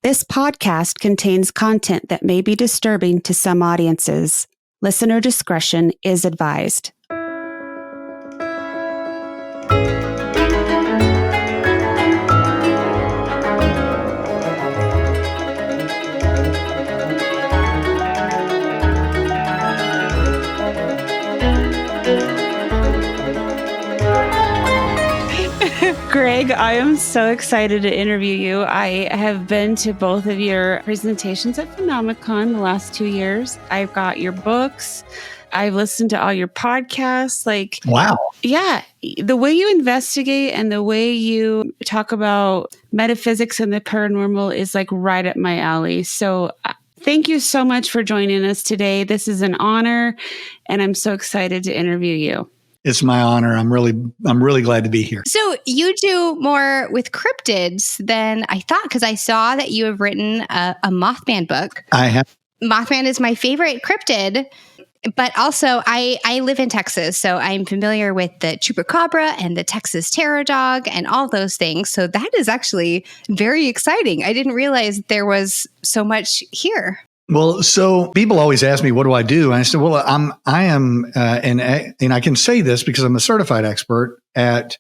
This podcast contains content that may be disturbing to some audiences. Listener discretion is advised. Greg, I am so excited to interview you. I have been to both of your presentations at Phenomenon the last 2 years. I've got your books. I've listened to all your podcasts. Wow. Yeah. The way you investigate and the way you talk about metaphysics and the paranormal is right up my alley. So thank you so much for joining us today. This is an honor, and I'm so excited to interview you. It's my honor. I'm really glad to be here. So you do more with cryptids than I thought, because I saw that you have written a Mothman book. I have. Mothman is my favorite cryptid, but also I live in Texas, so I'm familiar with the chupacabra and the Texas terror dog and all those things. So that is actually very exciting. I didn't realize there was so much here. Well, so people always ask me, what do I do? And I said, well, I am, and I can say this because I'm a certified expert at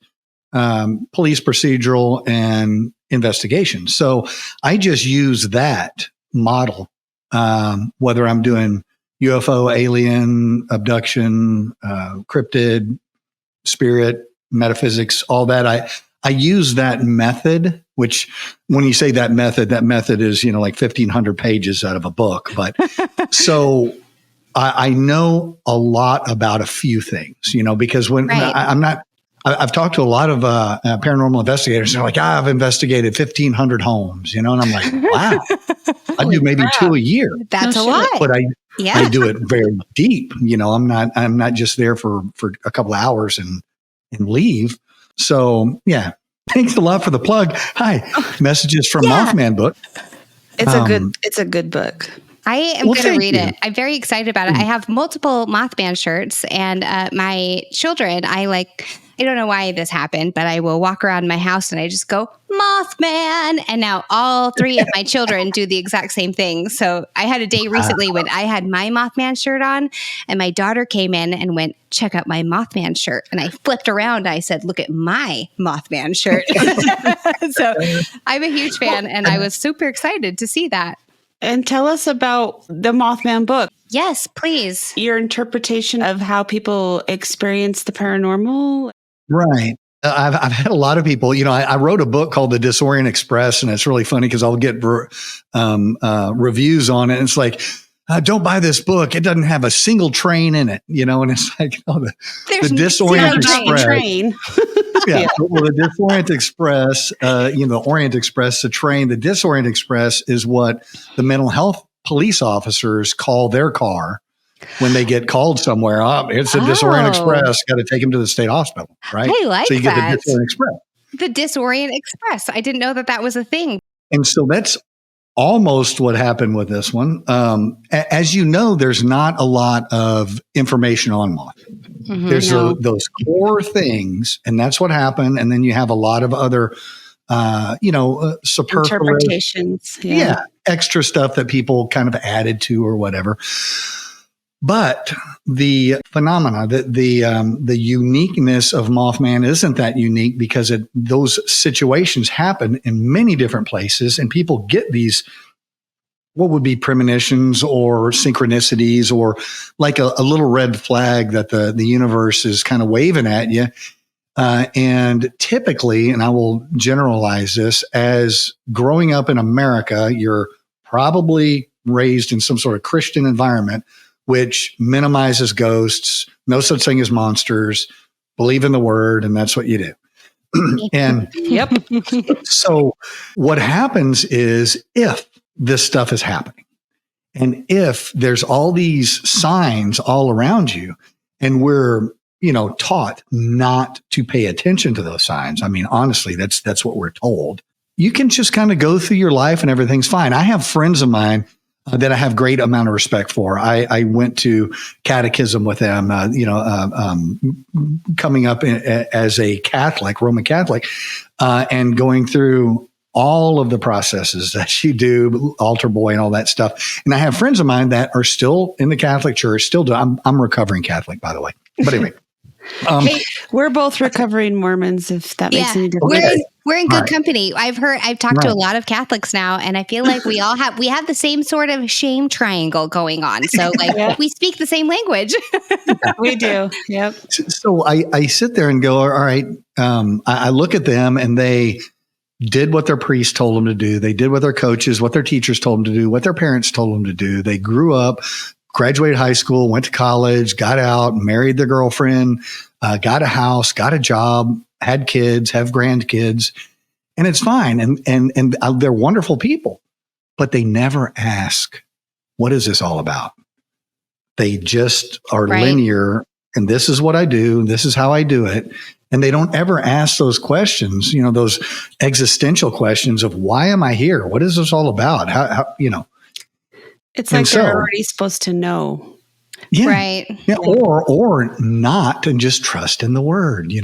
police procedural and investigation. So I just use that model, whether I'm doing UFO, alien, abduction, cryptid, spirit, metaphysics, all that. I use that method, which when you say that method is, 1,500 pages out of a book. But so I know a lot about a few things, because when right. I've talked to a lot of paranormal investigators. They're like, I've investigated 1,500 homes, and I'm like, wow, I do maybe 2 a year. That's a lot. But I do it very deep. I'm not just there for a couple of hours and leave. So yeah, thanks a lot for the plug. Hi, messages from Mothman book. It's a good book. I am going to read it. I'm very excited about it. I have multiple Mothman shirts, and my children, I don't know why this happened, but I will walk around my house and I just go, Mothman. And now all three of my children do the exact same thing. So I had a day recently when I had my Mothman shirt on, and my daughter came in and went, check out my Mothman shirt. And I flipped around. I said, look at my Mothman shirt. So I'm a huge fan, and I was super excited to see that. And tell us about the Mothman book. Yes, please. Your interpretation of how people experience the paranormal. Right. I've had a lot of people, I wrote a book called The Disorient Express, and it's really funny because I'll get reviews on it. And it's like, don't buy this book. It doesn't have a single train in it, and it's like, the Disorient Express. Train. Yeah. Well, the Disorient Express, the Orient Express, the train. The Disorient Express is what the mental health police officers call their car when they get called somewhere. It's a Disorient Express. Got to take them to the state hospital, right? I like so you that. get the Disorient Express. The Disorient Express. I didn't know that was a thing. And so that's almost what happened with this one. As you know, there's not a lot of information on Moth. Mm-hmm, there's those core things, and that's what happened. And then you have a lot of other, superfluous interpretations. Yeah, extra stuff that people kind of added to or whatever. But the phenomena, the uniqueness of Mothman isn't that unique because those situations happen in many different places, and people get these, what would be premonitions or synchronicities, or like a little red flag that the universe is kind of waving at you. And typically, and I will generalize this, as growing up in America, you're probably raised in some sort of Christian environment, which minimizes ghosts, no such thing as monsters, believe in the word, and that's what you do. And yep. So what happens is, if this stuff is happening, and if there's all these signs all around you, and we're taught not to pay attention to those signs. I mean, honestly, that's what we're told. You can just kind of go through your life and everything's fine. I have friends of mine that I have great amount of respect for. I went to catechism with them, coming up as a Catholic, Roman Catholic, and going through all of the processes that you do, altar boy and all that stuff. And I have friends of mine that are still in the Catholic Church, still do. I'm recovering Catholic, by the way. But anyway. Hey, we're both recovering Mormons, if that makes any difference. We're in good company. I've talked to a lot of Catholics now, and I feel like we have the same sort of shame triangle going on. So we speak the same language. We do. Yep. So I sit there and go, all right. I look at them and they did what their priest told them to do. They did what their coaches, what their teachers told them to do, what their parents told them to do. They grew up, graduated high school, went to college, got out, married their girlfriend, got a house, got a job, had kids, have grandkids, and it's fine. And they're wonderful people, but they never ask, what is this all about? They just are linear, and this is what I do, and this is how I do it. And they don't ever ask those questions, those existential questions of why am I here? What is this all about? How It's like they're already supposed to know. Yeah. Right. Yeah. Or not, and just trust in the word, you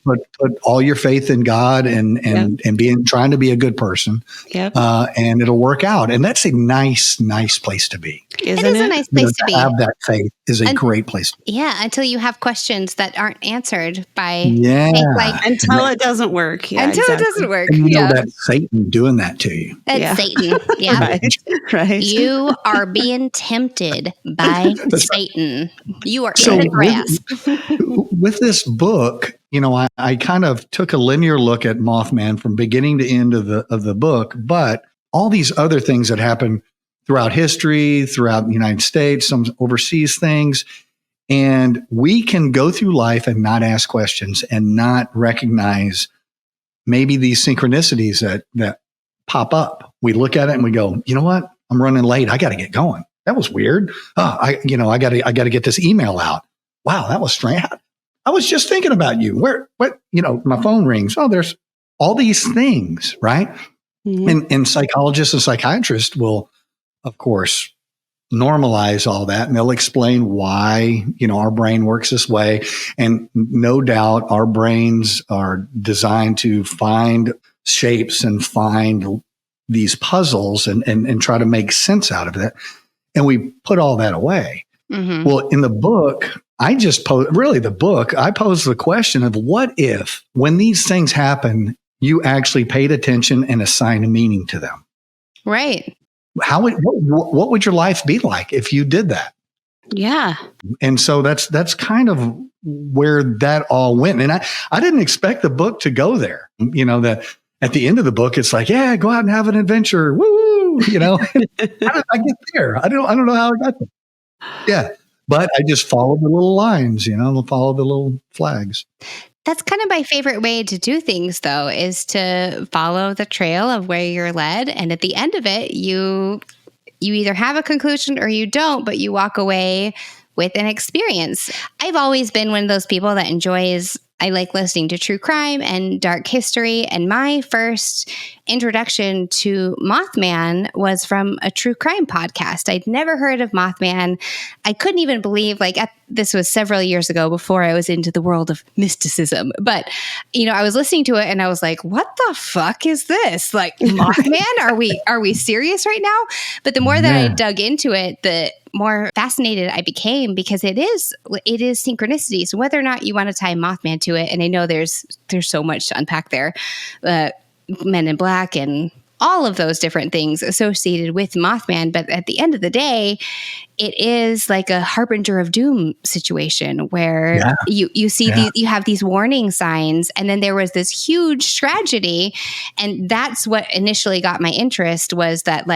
put all your faith in God and trying to be a good person. Yep. And it'll work out. And that's a nice place to be. It is a nice place to be. Have that faith is a great place to be. Yeah. Until you have questions that aren't answered by until it doesn't work. Yeah, until it doesn't work. And you know that's Satan doing that to you. That's Satan. Yeah. Right. You are being tempted by Satan. You are in the grasp. With this book, I kind of took a linear look at Mothman from beginning to end of the book, but all these other things that happen throughout history, throughout the United States, some overseas things, and we can go through life and not ask questions and not recognize maybe these synchronicities that pop up. We look at it and we go, you know what? I'm running late. I got to get going. That was weird. I got to get this email out. Wow, that was strange. I was just thinking about you. My phone rings. Oh, there's all these things, right? Mm-hmm. And psychologists and psychiatrists will, of course, normalize all that, and they'll explain why, our brain works this way. And no doubt our brains are designed to find shapes and find these puzzles and try to make sense out of it. And we put all that away. Mm-hmm. Well, in the book, I posed the question of what if, when these things happen, you actually paid attention and assigned a meaning to them? Right. What would your life be like if you did that? Yeah. And so that's kind of where that all went. And I didn't expect the book to go there. That at the end of the book, it's like, yeah, go out and have an adventure. Woo! How did I get there? I don't know how I got there. Yeah. But I just followed the little lines, follow the little flags. That's kind of my favorite way to do things, though, is to follow the trail of where you're led. And at the end of it, you either have a conclusion or you don't, but you walk away with an experience. I've always been one of those people that I like listening to true crime and dark history. And my first introduction to Mothman was from a true crime podcast. I'd never heard of Mothman. I couldn't even believe, this was several years ago before I was into the world of mysticism. But, I was listening to it and I was like, what the fuck is this? Mothman? Are we serious right now? But the more that I dug into it, the more fascinated I became, because it is synchronicities, whether or not you want to tie Mothman to it. And I know there's so much to unpack there, Men in Black and all of those different things associated with Mothman. But at the end of the day, it is like a harbinger of doom situation where you see you have these warning signs, and then there was this huge tragedy. And that's what initially got my interest, was that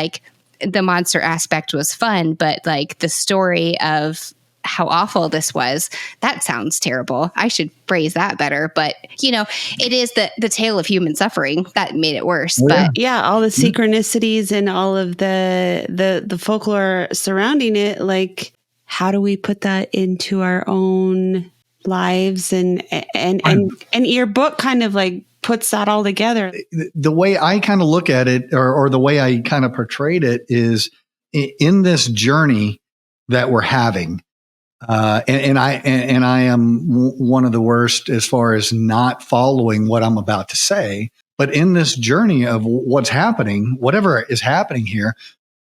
the monster aspect was fun, but the story of how awful this was, that sounds terrible. I should phrase that better. But, it is the tale of human suffering that made it worse. But all the synchronicities and all of the folklore surrounding it, how do we put that into our own lives? And your book kind of puts that all together. The way I kind of look at it, or the way I kind of portrayed it, is in this journey that we're having. And I am one of the worst as far as not following what I'm about to say. But in this journey of what's happening, whatever is happening here,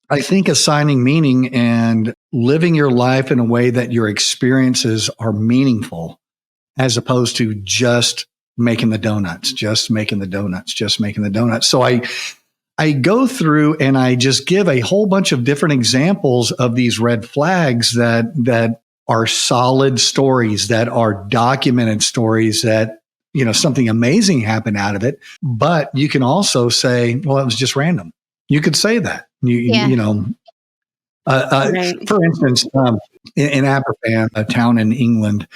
I think assigning meaning and living your life in a way that your experiences are meaningful, as opposed to just making the donuts, just making the donuts, just making the donuts. So I go through and I just give a whole bunch of different examples of these red flags that are solid stories, that are documented stories, that, you know, something amazing happened out of it. But you can also say, well, it was just random. You could say that. You know, Right. for instance, in Aberfan, a town in England,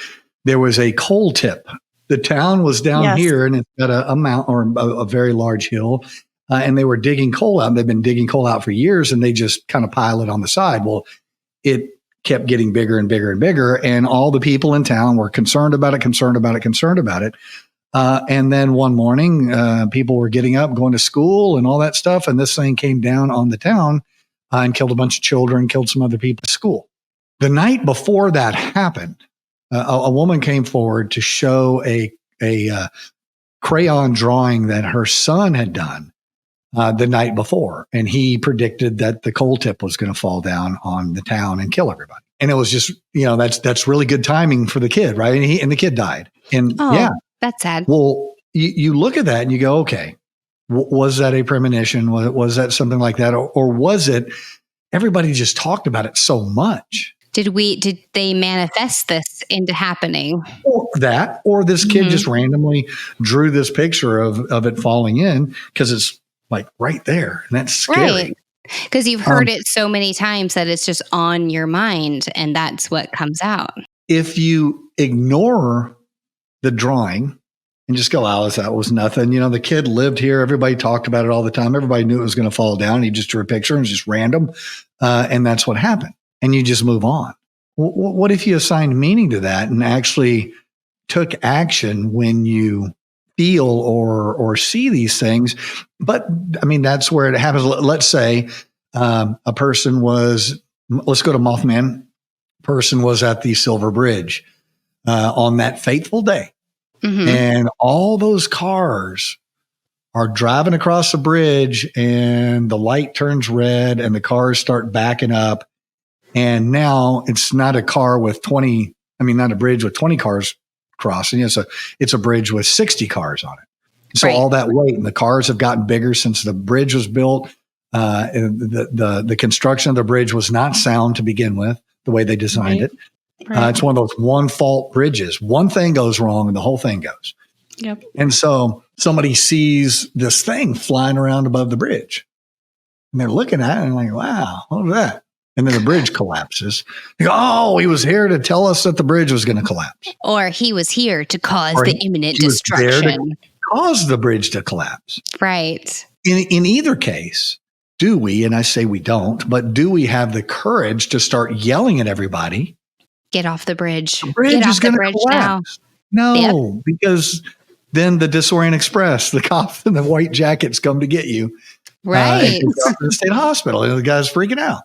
there was a coal tip. The town was down Yes. here, and it's got a mountain or a very large hill, and they were digging coal out. They've been digging coal out for years, and they just kind of pile it on the side. Well, it kept getting bigger and bigger and bigger, and all the people in town were concerned about it. And then one morning, people were getting up, going to school and all that stuff. And this thing came down on the town and killed a bunch of children, killed some other people at school. The night before that happened, a woman came forward to show a crayon drawing that her son had done the night before. And he predicted that the coal tip was going to fall down on the town and kill everybody. And it was just, you know, that's really good timing for the kid, right? And the kid died. And yeah. That's sad. Well, you look at that and you go, okay, was that a premonition? Was that something like that? Or was it everybody just talked about it so much? Did they manifest this into happening? Or this kid just randomly drew this picture of it falling in because it's like right there. And that's scary. Right. Because you've heard it so many times that it's just on your mind and that's what comes out. If you ignore the drawing and just go, oh, that was nothing. You know, the kid lived here. Everybody talked about it all the time. Everybody knew it was going to fall down. He just drew a picture and it's just random. And that's what happened. And you just move on. What if you assigned meaning to that and actually took action when you feel or see these things? But I mean, that's where it happens. Let's say a person was, let's go to Mothman. Person was at the Silver Bridge on that fateful day. And all those cars are driving across the bridge and the light turns red and the cars start backing up. And now it's not a car with 20, not a bridge with 20 cars crossing. It's a bridge with 60 cars on it. So all that weight, and the cars have gotten bigger since the bridge was built. The construction of the bridge was not sound to begin with, the way they designed it. It's one of those one fault bridges. One thing goes wrong and the whole thing goes. Yep. And so somebody sees this thing flying around above the bridge and they're looking at it and like, wow, what was that? And then the bridge collapses. They go, oh, he was here to tell us that the bridge was going to collapse. Or he was here to cause the imminent destruction. Was there to cause the bridge to collapse. Right. In either case, do we, and I say we don't, but do we have the courage to start yelling at everybody? Get off the bridge. The bridge is going to collapse. No, because then the Disorient Express, the cops in the white jackets come to get you. Right. And to the state hospital. And the guy's freaking out.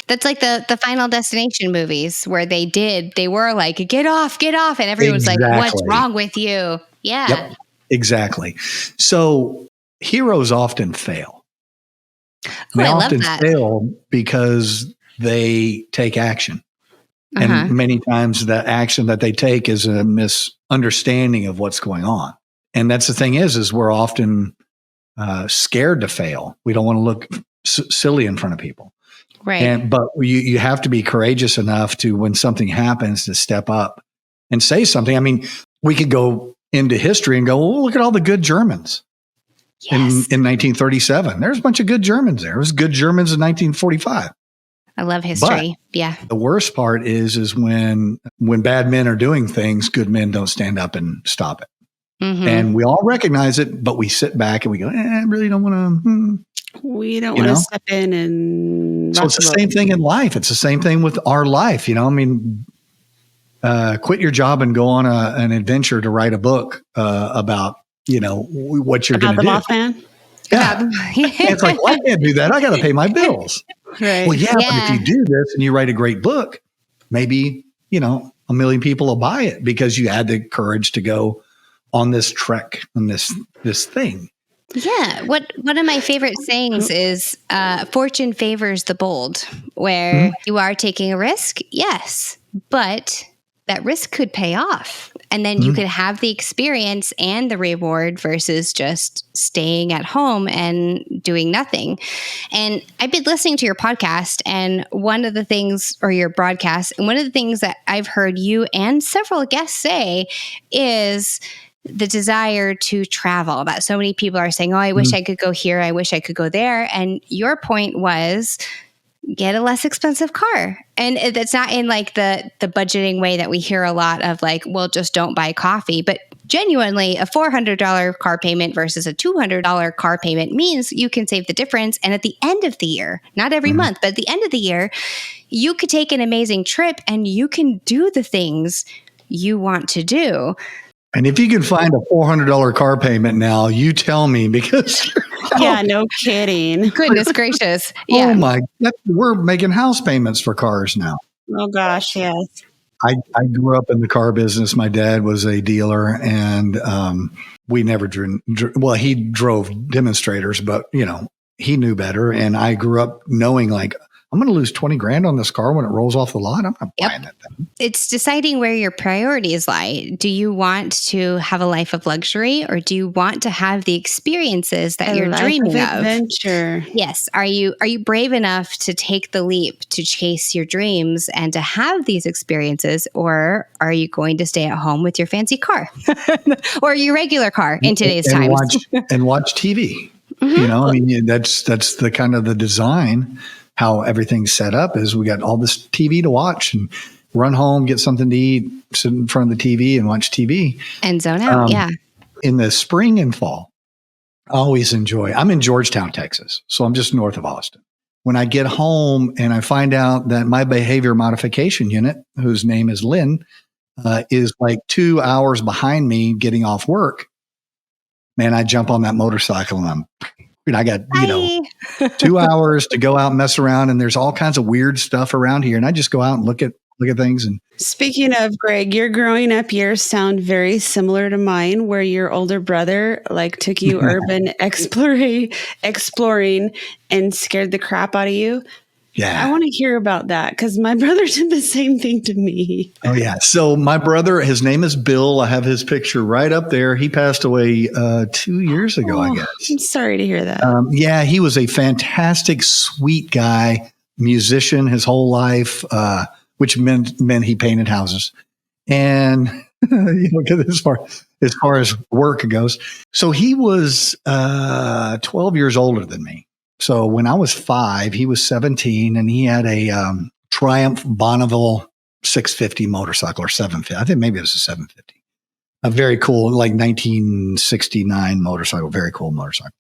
That's like the Final Destination movies where they were like, get off. And everyone's like, what's wrong with you? Yeah. Yep, exactly. So heroes often fail. They often fail because they take action. And many times the action that they take is a misunderstanding of what's going on. And that's the thing is we're often scared to fail. We don't want to look silly in front of people. Right. But you have to be courageous enough to, when something happens, to step up and say something. I mean, we could go into history and go, well, look at all the good Germans in 1937. There's a bunch of good Germans there. There was good Germans in 1945. I love history. But the worst part is when bad men are doing things, good men don't stand up and stop it. And we all recognize it, but we sit back and we go, I really don't want to. We don't want to step in and. So it's the same thing in life. It's the same thing with our life. Quit your job and go on an adventure to write a book about, what you're going to do. About the Mothman? Yeah. It's like, well, I can't do that. I got to pay my bills. Right. Well, but if you do this and you write a great book, maybe, 1 million people will buy it because you had the courage to go on this trek and this thing. Yeah. One of my favorite sayings is fortune favors the bold, where you are taking a risk, yes, but that risk could pay off. And then you could have the experience and the reward versus just staying at home and doing nothing. And I've been listening to your podcast, and one of the things, or your broadcast, and one of the things that I've heard you and several guests say is the desire to travel. That so many people are saying, oh, I wish I could go here. I wish I could go there. And your point was, get a less expensive car. And it's not in like the budgeting way that we hear a lot of, like, well, just don't buy coffee. But genuinely, a $400 car payment versus a $200 car payment means you can save the difference. And at the end of the year, not every month, but at the end of the year, you could take an amazing trip and you can do the things you want to do. And if you can find a $400 car payment now, you tell me, because yeah, no kidding. Goodness gracious. Yeah. Oh my, we're making house payments for cars now. Oh gosh, yes. I grew up in the car business. My dad was a dealer, and we never well, he drove demonstrators, but he knew better. And I grew up knowing, like, I'm going to lose 20 grand on this car when it rolls off the lot. I'm not buying that thing. It's deciding where your priorities lie. Do you want to have a life of luxury, or do you want to have the experiences that you're dreaming of? Adventure. Yes. Are you brave enough to take the leap to chase your dreams and to have these experiences, or are you going to stay at home with your fancy car or your regular car in today's times? Watch TV. I mean, that's the kind of the design. How everything's set up is we got all this TV to watch, and run home, get something to eat, sit in front of the TV and watch TV. And zone out, yeah. In the spring and fall, I always enjoy. I'm in Georgetown, Texas, so I'm just north of Austin. When I get home and I find out that my behavior modification unit, whose name is Lynn, is like 2 hours behind me getting off work, man, I jump on that motorcycle and I got, 2 hours to go out and mess around, and there's all kinds of weird stuff around here. And I just go out and look at things. And speaking of, Greg, your growing up years sound very similar to mine, where your older brother took you urban exploring and scared the crap out of you. Yeah. I want to hear about that, because my brother did the same thing to me. Oh, yeah. So my brother, his name is Bill. I have his picture right up there. He passed away 2 years ago, I guess. I'm sorry to hear that. Yeah, he was a fantastic, sweet guy, musician his whole life, which meant he painted houses. And as far as work goes. So he was 12 years older than me. So when I was 5, he was 17, and he had a Triumph Bonneville 650 motorcycle, or 750. I think maybe it was a 750. A very cool, like 1969 motorcycle, very cool motorcycle.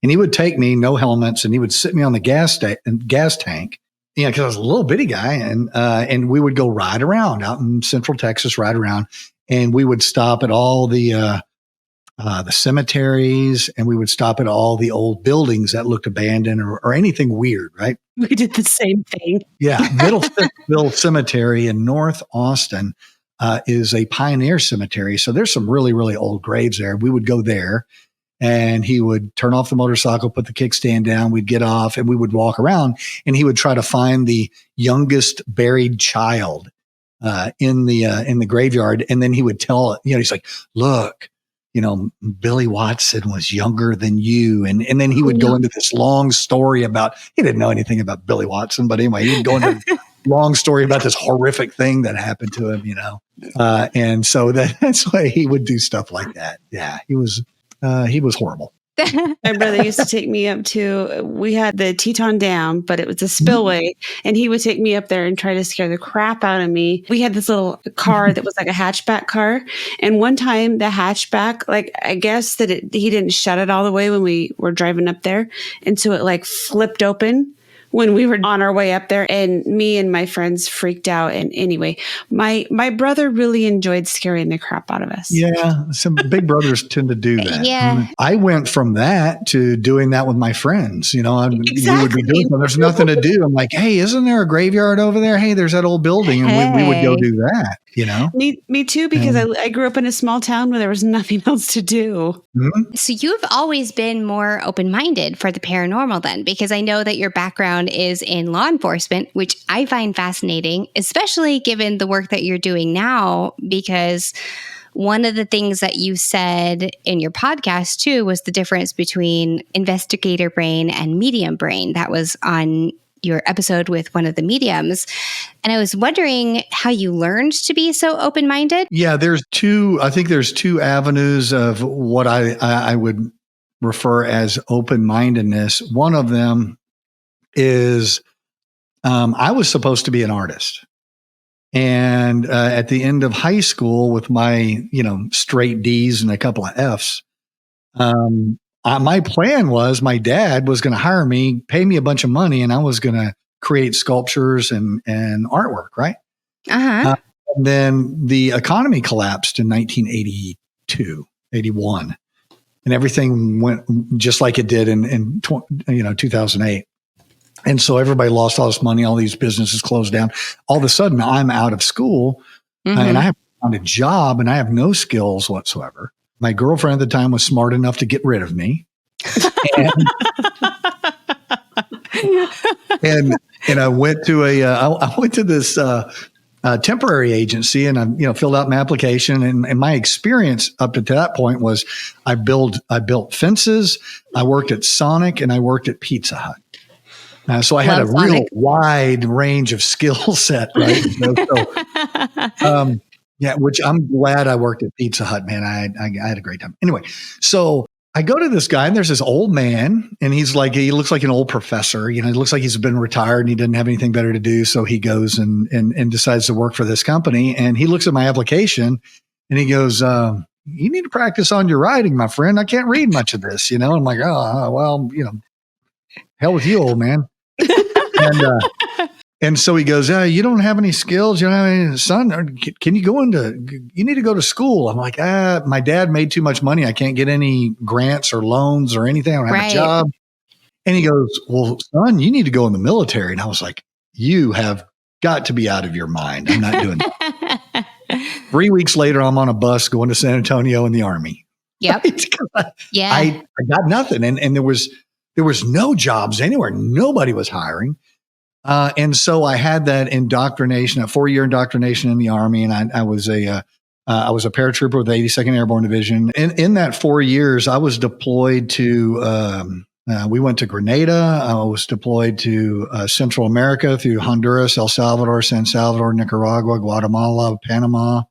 And he would take me, no helmets, and he would sit me on the gas tank, because I was a little bitty guy, and we would go ride around out in Central Texas, and we would stop at all the cemeteries, and we would stop at all the old buildings that looked abandoned or anything weird, right? We did the same thing. Yeah. Middle Fifthville Cemetery in North Austin is a pioneer cemetery. So there's some really, really old graves there. We would go there, and he would turn off the motorcycle, put the kickstand down, we'd get off, and we would walk around, and he would try to find the youngest buried child in the graveyard. And then he would tell, he's like, look, Billy Watson was younger than you. And then he would go into this long story about, he didn't know anything about Billy Watson, but anyway, he would go into a long story about this horrific thing that happened to him, and so that's why he would do stuff like that. Yeah. He was horrible. My brother used to take me up to, we had the Teton Dam, but it was a spillway, and he would take me up there and try to scare the crap out of me. We had this little car that was like a hatchback car. And one time the hatchback, I guess that he didn't shut it all the way when we were driving up there. And so it flipped open when we were on our way up there, and me and my friends freaked out. And anyway, my brother really enjoyed scaring the crap out of us. Yeah, some big brothers tend to do that. Yeah. I went from that to doing that with my friends. You know, we would Exactly. be doing something. There's nothing to do. I'm like, hey, isn't there a graveyard over there? Hey, there's that old building. And we would go do that, you know? Me too, because I grew up in a small town where there was nothing else to do. Mhm. So you've always been more open-minded for the paranormal then, because I know that your background is in law enforcement, which I find fascinating, especially given the work that you're doing now, because one of the things that you said in your podcast too was the difference between investigator brain and medium brain. That was on your episode with one of the mediums. And I was wondering how you learned to be so open-minded. Yeah, I think there's two avenues of what I would refer as open-mindedness. One of them is I was supposed to be an artist. And at the end of high school with my, straight D's and a couple of F's, my plan was my dad was going to hire me, pay me a bunch of money, and I was going to create sculptures and artwork, right? Uh-huh. And then the economy collapsed in 1982, 81, and everything went just like it did in 2008. And so everybody lost all this money, all these businesses closed down. All of a sudden, I'm out of school and I haven't found a job and I have no skills whatsoever. My girlfriend at the time was smart enough to get rid of me. And I went to I went to this temporary agency, and I filled out my application. And my experience up to that point was I built fences, I worked at Sonic, and I worked at Pizza Hut. So I had a real wide range of skill set, right? Which I'm glad I worked at Pizza Hut, man. I had a great time. Anyway, so I go to this guy, and there's this old man, and he looks like an old professor. He looks like he's been retired and he doesn't have anything better to do. So he goes and decides to work for this company. And he looks at my application and he goes, you need to practice on your writing, my friend. I can't read much of this, I'm like, oh, well, hell with you, old man. And so he goes, you don't have any skills. You don't have any son. Or can you you need to go to school. I'm like, my dad made too much money. I can't get any grants or loans or anything. I don't have a job. And he goes, well, son, you need to go in the military. And I was like, you have got to be out of your mind. I'm not doing that. 3 weeks later, I'm on a bus going to San Antonio in the Army. Yep. Right? Yeah. I got nothing. And there was no jobs anywhere. Nobody was hiring. And so I had that indoctrination, a 4-year indoctrination in the Army. And I was a paratrooper with the 82nd Airborne Division. And in that 4 years, I was deployed to, we went to Grenada. I was deployed to Central America through Honduras, El Salvador, San Salvador, Nicaragua, Guatemala, Panama.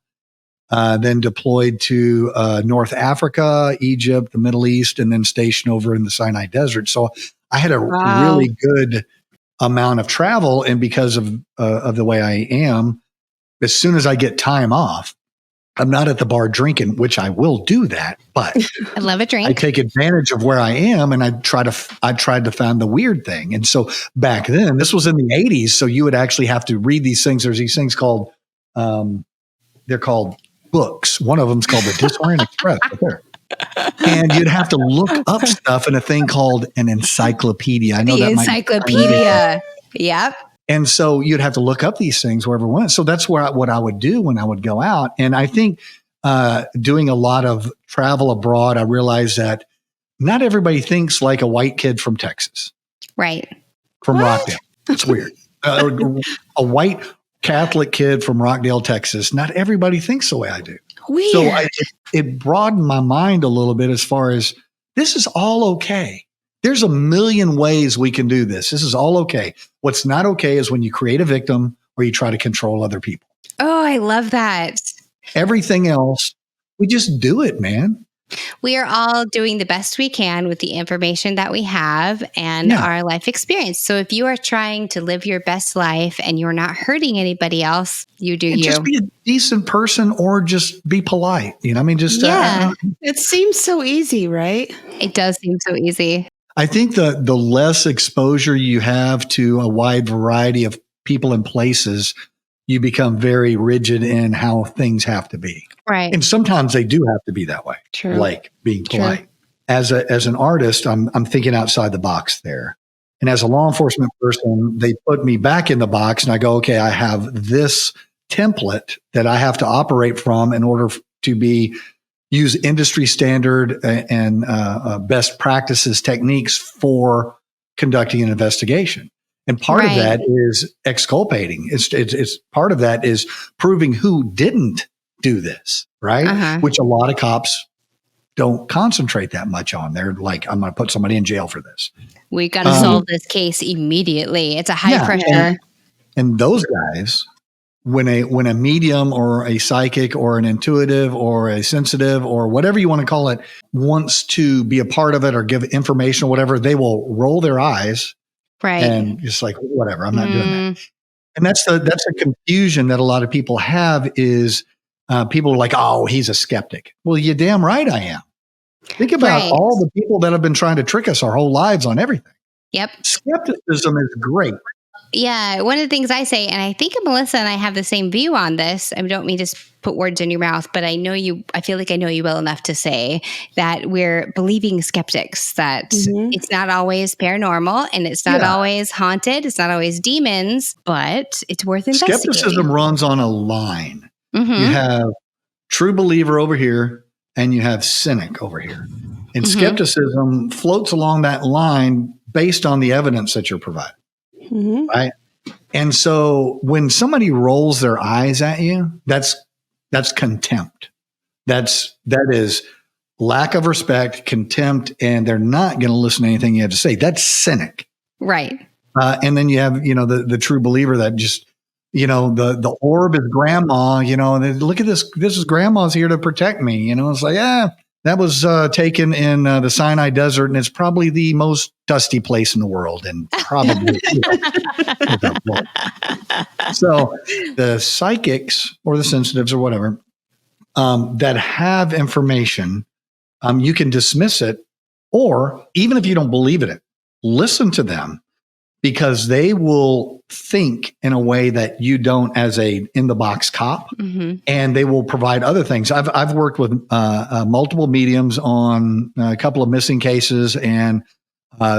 Then deployed to North Africa, Egypt, the Middle East, and then stationed over in the Sinai Desert. So I had a really good amount of travel. And because of the way I am, as soon as I get time off, I'm not at the bar drinking, which I will do that, but I love a drink. I take advantage of where I am, and I tried to find the weird thing. And so back then, this was in the 80s, so you would actually have to read these things. There's these things called, they're called books. One of them is called the Disorient Express. Right there. And you'd have to look up stuff in a thing called an encyclopedia. I know the that encyclopedia. Yep. And so you'd have to look up these things wherever we went. So that's what I would do when I would go out. And I think doing a lot of travel abroad, I realized that not everybody thinks like a white kid from Texas. Right. From Rockdale. It's weird. A white Catholic kid from Rockdale, Texas. Not everybody thinks the way I do. Weird. So it broadened my mind a little bit as far as this is all okay. There's a million ways we can do this. This is all okay. What's not okay is when you create a victim or you try to control other people. Oh, I love that. Everything else, we just do it, man. We are all doing the best we can with the information that we have and our life experience. So if you are trying to live your best life and you're not hurting anybody else, you do you. Just be a decent person or just be polite. It seems so easy, right? It does seem so easy. I think the less exposure you have to a wide variety of people and places, you become very rigid in how things have to be. Right. And sometimes they do have to be that way, True. like being polite. True. As an artist, I'm thinking outside the box there. And as a law enforcement person, they put me back in the box and I go, okay, I have this template that I have to operate from in order to use industry standard and best practices techniques for conducting an investigation. And part of that is exculpating. It's part of that is proving who didn't do this, right? Uh-huh. Which a lot of cops don't concentrate that much on. They're like, I'm going to put somebody in jail for this. We got to solve this case immediately. It's a high pressure. And those guys, when a medium or a psychic or an intuitive or a sensitive or whatever you want to call it wants to be a part of it or give information or whatever, they will roll their eyes. Right. And just like, whatever, I'm not doing that. And that's a confusion that a lot of people have is people are like, oh, he's a skeptic. Well, you're damn right I am. Think about all the people that have been trying to trick us our whole lives on everything. Yep. Skepticism is great. Yeah. One of the things I say, and I think Melissa and I have the same view on this. I don't mean to put words in your mouth, but I feel like I know you well enough to say that we're believing skeptics, that it's not always paranormal and it's not always haunted. It's not always demons, but it's worth investigating. Skepticism runs on a line. Mm-hmm. You have true believer over here and you have cynic over here. And skepticism floats along that line based on the evidence that you're providing. Mm-hmm. Right. And so when somebody rolls their eyes at you, that's contempt. That is lack of respect, contempt, and they're not going to listen to anything you have to say. That's cynic. Right. And then you have, the true believer that just, the orb is grandma, look at this. This is grandma's here to protect me. It's like, that was taken in the Sinai Desert, and it's probably the most dusty place in the world, and probably. So the psychics or the sensitives or whatever that have information, you can dismiss it, or even if you don't believe in it, listen to them because they will think in a way that you don't as a in the box cop, and they will provide other things. I've worked with multiple mediums on a couple of missing cases and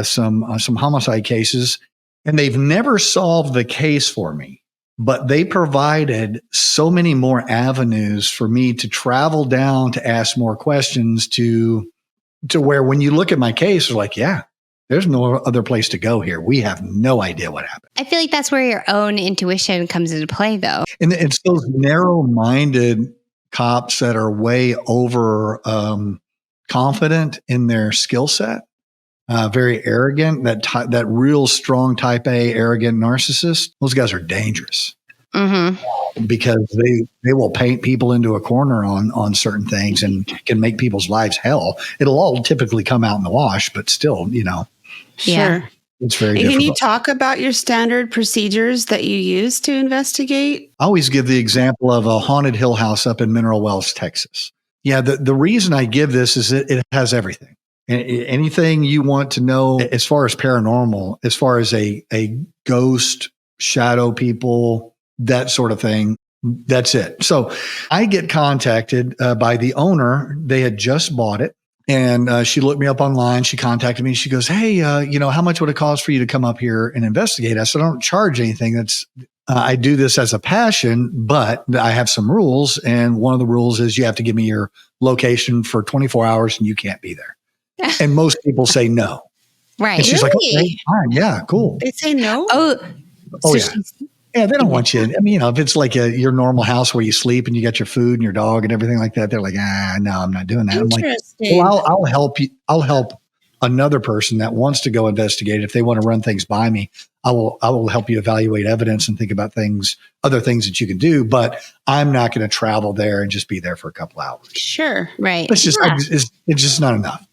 some homicide cases, and they've never solved the case for me, but they provided so many more avenues for me to travel down to ask more questions to where when you look at my case, you're like, yeah. There's no other place to go here. We have no idea what happened. I feel like that's where your own intuition comes into play, though. And it's those narrow-minded cops that are way over confident in their skill set, very arrogant, that real strong type A arrogant narcissist. Those guys are dangerous because they will paint people into a corner on certain things and can make people's lives hell. It'll all typically come out in the wash, but still, Sure. It's very difficult. Can you difficult. talk about your standard procedures that you use to investigate? I always give the example of a haunted hill house up in Mineral Wells, Texas. Yeah, the reason I give this is it has everything. Anything you want to know as far as paranormal, as far as a ghost, shadow people, that sort of thing, that's it. So I get contacted by the owner. They had just bought it. And she looked me up online. She contacted me. She goes, hey, how much would it cost for you to come up here and investigate? I said, I don't charge anything. I do this as a passion, but I have some rules. And one of the rules is you have to give me your location for 24 hours and you can't be there. And most people say no. Right. And she's like, okay, fine. Yeah, cool. They say no? Oh, yeah. Yeah, they don't want you. I mean, if it's like your normal house where you sleep and you got your food and your dog and everything like that, they're like, no, I'm not doing that. I'm like, well, I'll help you. I'll help another person that wants to go investigate. If they want to run things by me, I will help you evaluate evidence and think about other things that you can do. But I'm not going to travel there and just be there for a couple hours. Sure. Right. It's just not enough.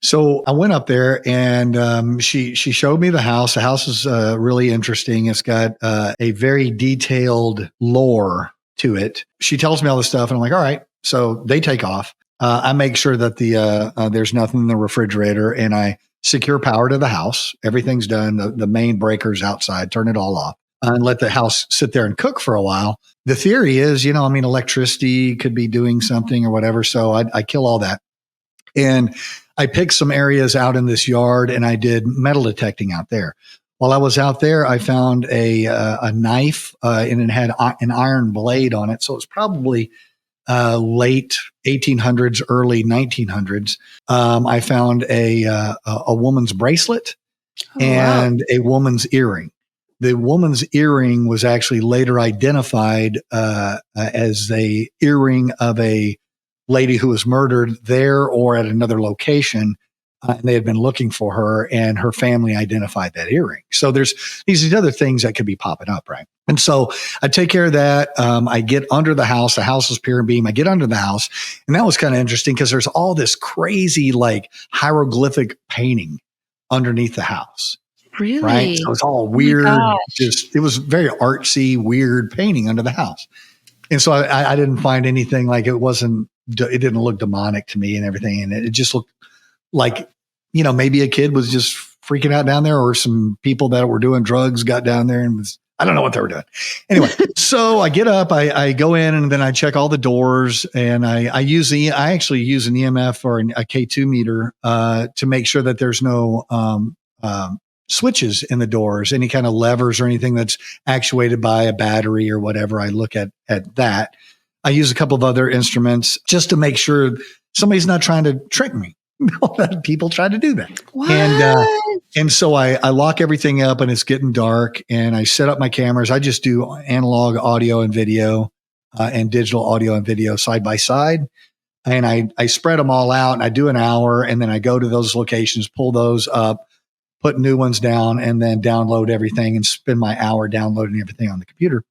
So I went up there and she showed me the house. The house is really interesting. It's got a very detailed lore to it. She tells me all this stuff and I'm like, all right. So they take off. I make sure that there's nothing in the refrigerator and I secure power to the house. Everything's done. The main breaker's outside, turn it all off, and let the house sit there and cook for a while. The theory is, electricity could be doing something or whatever. So I kill all that. And I picked some areas out in this yard and I did metal detecting out there. While I was out there, I found a knife and it had an iron blade on it. So it was probably late 1800s, early 1900s. I found a woman's bracelet and a woman's earring. The woman's earring was actually later identified as the earring of a lady who was murdered there or at another location. And they had been looking for her, and her family identified that earring. So there's these other things that could be popping up, right? And so I take care of that. I get under the house. The house is pier and beam. I get under the house, and that was kind of interesting because there's all this crazy like hieroglyphic painting underneath the house. Really? Right. So it's all weird. It was very artsy, weird painting under the house. And so I didn't find anything like it didn't look demonic to me and everything. And it just looked like, maybe a kid was just freaking out down there, or some people that were doing drugs got down there and I don't know what they were doing. Anyway, so I get up, I go in, and then I check all the doors, and I actually use an EMF or a K2 meter to make sure that there's no switches in the doors, any kind of levers or anything that's actuated by a battery or whatever. I look at that. I use a couple of other instruments just to make sure somebody's not trying to trick me. People try to do that. What? And so I lock everything up, and it's getting dark, and I set up my cameras. I just do analog audio and video and digital audio and video side by side. And I spread them all out, and I do an hour, and then I go to those locations, pull those up, put new ones down, and then download everything and spend my hour downloading everything on the computer.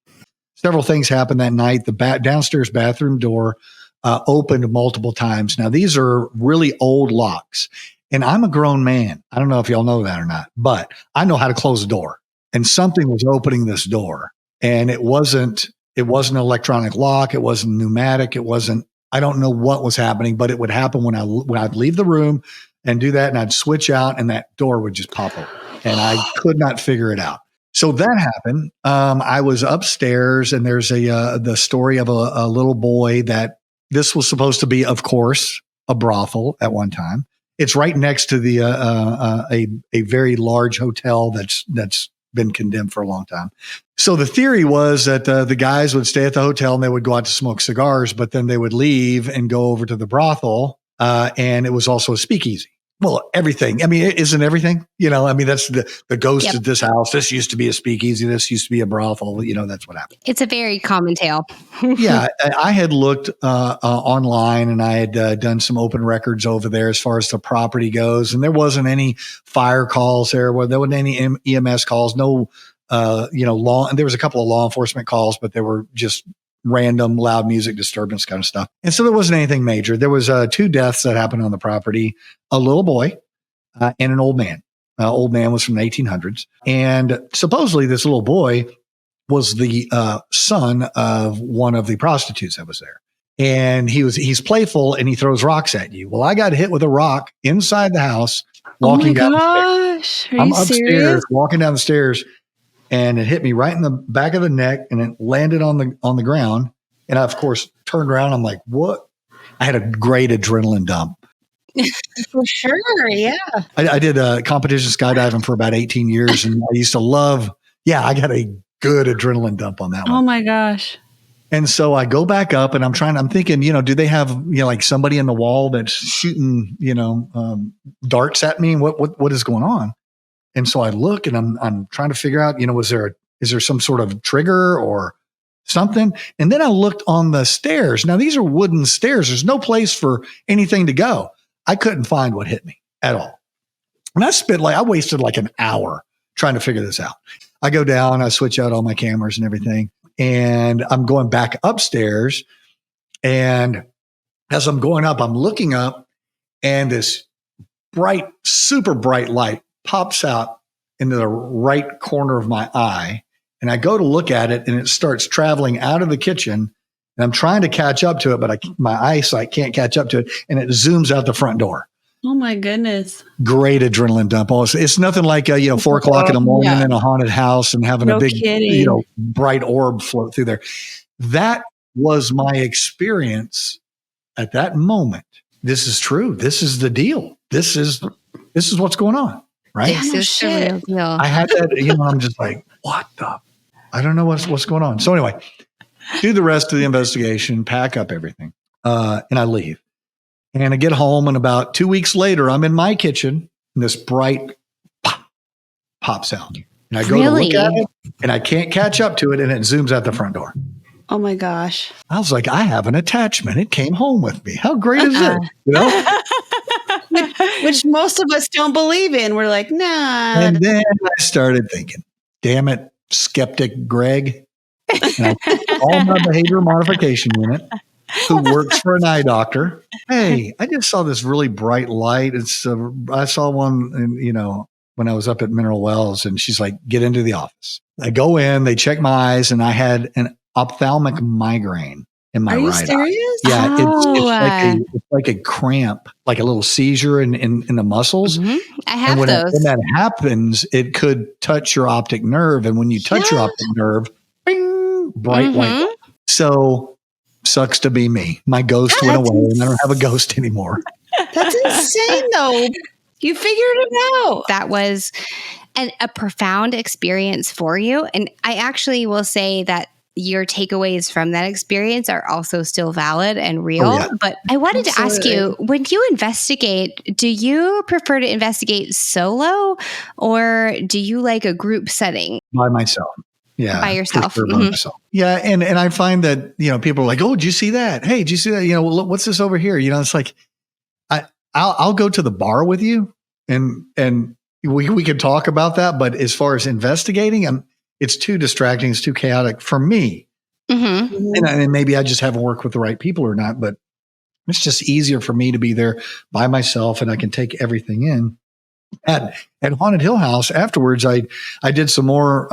Several things happened that night. The downstairs bathroom door opened multiple times. Now, these are really old locks, and I'm a grown man. I don't know if y'all know that or not, but I know how to close a door, and something was opening this door, and it wasn't an electronic lock. It wasn't pneumatic. I don't know what was happening, but it would happen when I'd leave the room and do that, and I'd switch out, and that door would just pop open, and I could not figure it out. So that happened. I was upstairs, and there's the story of a little boy that this was supposed to be, of course, a brothel at one time. It's right next to a very large hotel that's been condemned for a long time. So the theory was that the guys would stay at the hotel and they would go out to smoke cigars, but then they would leave and go over to the brothel, and it was also a speakeasy. Well, everything. I mean, isn't everything? That's the ghost of this house. This used to be a speakeasy. This used to be a brothel. That's what happened. It's a very common tale. Yeah. I had looked online, and I had done some open records over there as far as the property goes. And there wasn't any fire calls there. There wasn't any EMS calls. No, there was a couple of law enforcement calls, but they were just random loud music disturbance kind of stuff. And so there wasn't anything major. There was 2 deaths that happened on the property, a little boy and an old man. Old man was from the 1800s. And supposedly this little boy was the son of one of the prostitutes that was there. And he's playful, and he throws rocks at you. Well, I got hit with a rock inside the house walking down the stairs. Are you upstairs serious? walking down the stairs, and it hit me right in the back of the neck, and it landed on the ground. And I, of course, turned around. I'm like, what? I had a great adrenaline dump. For sure. Yeah. I did competition skydiving for about 18 years, and I used to love, I got a good adrenaline dump on that one. Oh my gosh. And so I go back up, and I'm thinking, do they have, like somebody in the wall that's shooting, darts at me? What is going on? And so I look, and I'm trying to figure out, is there some sort of trigger or something? And then I looked on the stairs. Now, these are wooden stairs. There's no place for anything to go. I couldn't find what hit me at all. And I wasted like an hour trying to figure this out. I go down, I switch out all my cameras and everything, and I'm going back upstairs. And as I'm going up, I'm looking up, and this bright, super bright light pops out into the right corner of my eye. And I go to look at it, and it starts traveling out of the kitchen. And I'm trying to catch up to it, but my eyesight can't catch up to it. And it zooms out the front door. Oh my goodness. Great adrenaline dump. It's nothing like 4:00 in the morning in a haunted house and having No a big kidding. bright orb float through there. That was my experience at that moment. This is true. This is the deal. This is what's going on, right? This is the real deal. I had that, I'm just like, what the? I don't know what's going on. So anyway, do the rest of the investigation, pack up everything, and I leave. And I get home, and about 2 weeks later, I'm in my kitchen, and this bright pop pops out. And I go to look at it, and I can't catch up to it, and it zooms out the front door. Oh my gosh. I was like, I have an attachment. It came home with me. How great is it? Which most of us don't believe in. We're like, nah. And then I started thinking, damn it, skeptic Greg. And I called my behavior modification unit, who works for an eye doctor. Hey, I just saw this really bright light. I saw one, when I was up at Mineral Wells, and she's like, get into the office. I go in, they check my eyes, and I had an ophthalmic migraine in my right eye. Are you serious? Yeah, it's like a cramp, like a little seizure in the muscles. Mm-hmm. I have when those. When that happens, it could touch your optic nerve, and when you touch your optic nerve, bing, bright white. So sucks to be me. My ghost went away, and I don't have a ghost anymore. That's insane, though. You figured it out. That was a profound experience for you. And I actually will say that your takeaways from that experience are also still valid and real. Oh, yeah. But I wanted to ask you, when you investigate, do you prefer to investigate solo, or do you like a group setting? By myself. Yeah. By yourself. By myself. Yeah. And I find that, people are like, oh, did you see that? Hey, did you see that? Look, what's this over here? It's like, I'll go to the bar with you and we can talk about that. But as far as investigating, it's too distracting. It's too chaotic for me. Mm-hmm. And maybe I just haven't worked with the right people or not, but it's just easier for me to be there by myself, and I can take everything in. At Haunted Hill House, afterwards, I did some more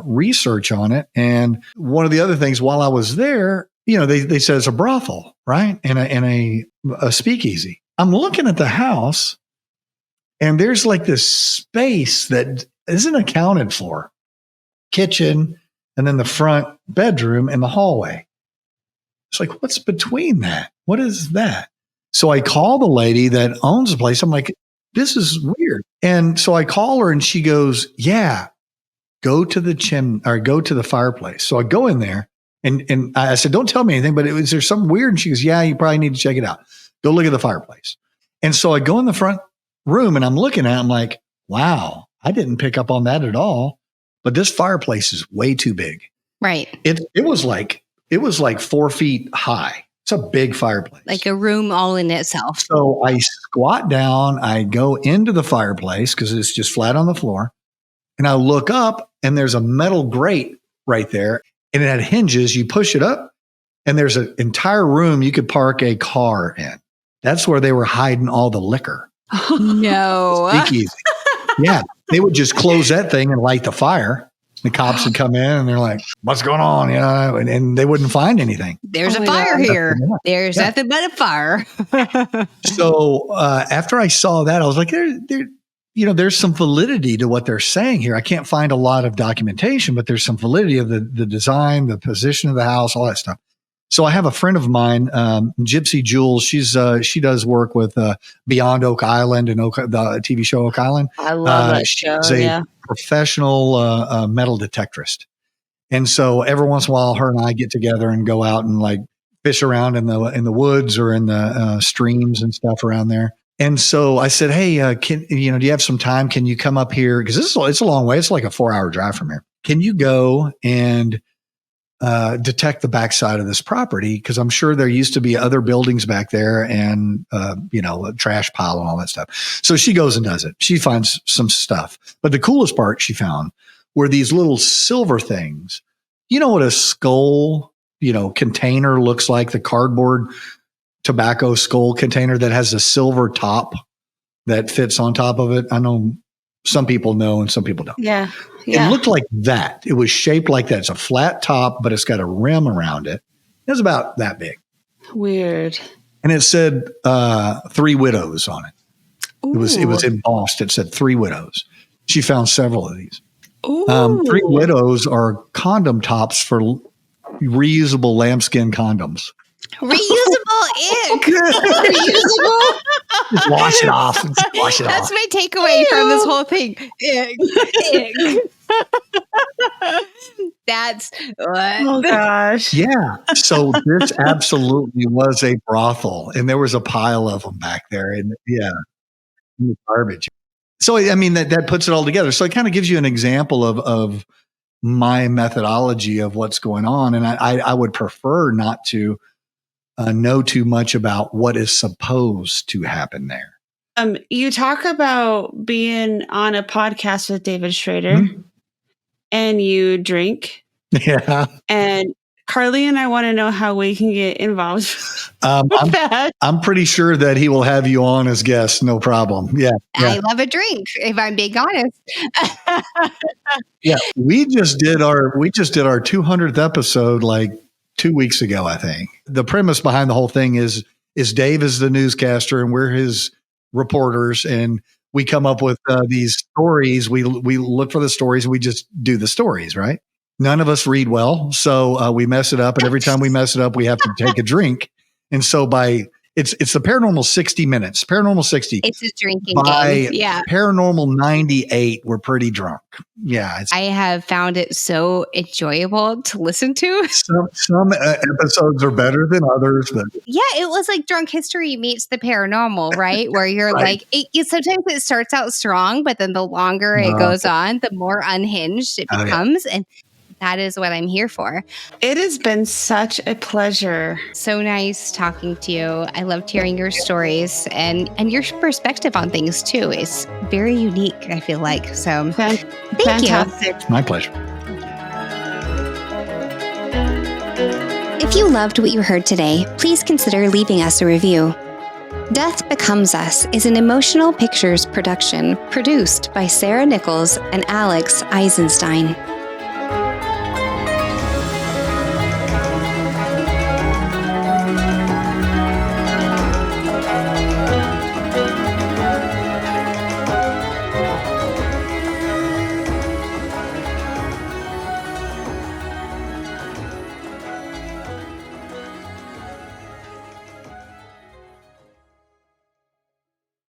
research on it. And one of the other things while I was there, they said it's a brothel, right? And a speakeasy. I'm looking at the house, and there's like this space that isn't accounted for. Kitchen, and then the front bedroom and the hallway. It's like, what's between that? What is that? So I call the lady that owns the place. I'm like, this is weird. And so I call her, and she goes, yeah, go to the fireplace. So I go in there, and I said, don't tell me anything, but is there something weird? And she goes, yeah, you probably need to check it out. Go look at the fireplace. And so I go in the front room, and I'm looking at it. I'm like, wow, I didn't pick up on that at all. But this fireplace is way too big. Right. It was like 4 feet high. It's a big fireplace. Like a room all in itself. So I squat down, I go into the fireplace because it's just flat on the floor. And I look up, and there's a metal grate right there, and it had hinges. You push it up, and there's an entire room you could park a car in. That's where they were hiding all the liquor. No. Speakeasy. Yeah. They would just close that thing and light the fire. The cops would come in, and they're like, what's going on? And they wouldn't find anything. There's a fire here. There's nothing but a fire. So after I saw that, I was like, there's some validity to what they're saying here. I can't find a lot of documentation, but there's some validity of the design, the position of the house, all that stuff. So I have a friend of mine, Gypsy Jules. She does work with Beyond Oak Island and the TV show Oak Island. I love that show. She's a professional metal detectorist, and so every once in a while, her and I get together and go out and like fish around in the woods or in the streams and stuff around there. And so I said, hey, do you have some time? Can you come up here? Because it's a long way. It's like a 4-hour drive from here. Can you go and detect the backside of this property? Because I'm sure there used to be other buildings back there, and a trash pile and all that stuff. So she goes and does it. She finds some stuff. But the coolest part she found were these little silver things. You know what a skull, container looks like? The cardboard tobacco skull container that has a silver top that fits on top of it. I know some people know and some people don't. Yeah. It looked like that. It was shaped like that. It's a flat top, but it's got a rim around it. It was about that big. Weird. And it said 3 widows on it. It was embossed. It said 3 widows. She found several of these. 3 widows are condom tops for reusable lambskin condoms. Reusable ink. Reusable. Just wash it off. That's my takeaway from this whole thing. Ink. That's what. Oh gosh. Yeah. So this absolutely was a brothel, and there was a pile of them back there, and garbage. So I mean that puts it all together. So it kind of gives you an example of my methodology of what's going on, and I would prefer not to know too much about what is supposed to happen there. You talk about being on a podcast with David Schrader, and you drink. Yeah. And Carly and I want to know how we can get involved with that. I'm pretty sure that he will have you on as guest, no problem. Yeah. I love a drink, if I'm being honest. Yeah. We just did our 200th episode like 2 weeks ago, I think. The premise behind the whole thing is Dave is the newscaster and we're his reporters, and we come up with these stories. We look for the stories. We just do the stories, right? None of us read well, so we mess it up. And every time we mess it up, we have to take a drink. And so it's the Paranormal 60 minutes. Paranormal 60. It's a drinking game. Yeah. Paranormal 98, we're pretty drunk. Yeah. I have found it so enjoyable to listen to. Some episodes are better than others, but yeah, it was like Drunk History meets the Paranormal, right? Where you're right. like, sometimes it starts out strong, but then the longer it goes on, the more unhinged it becomes. And that is what I'm here for. It has been such a pleasure. So nice talking to you. I loved hearing your stories and your perspective on things too. It's very unique, I feel like. So thank fantastic. you. My pleasure. If you loved what you heard today, please consider leaving us a review. Death Becomes Us is an Emotional Pictures production produced by Sarah Nichols and Alex Eisenstein.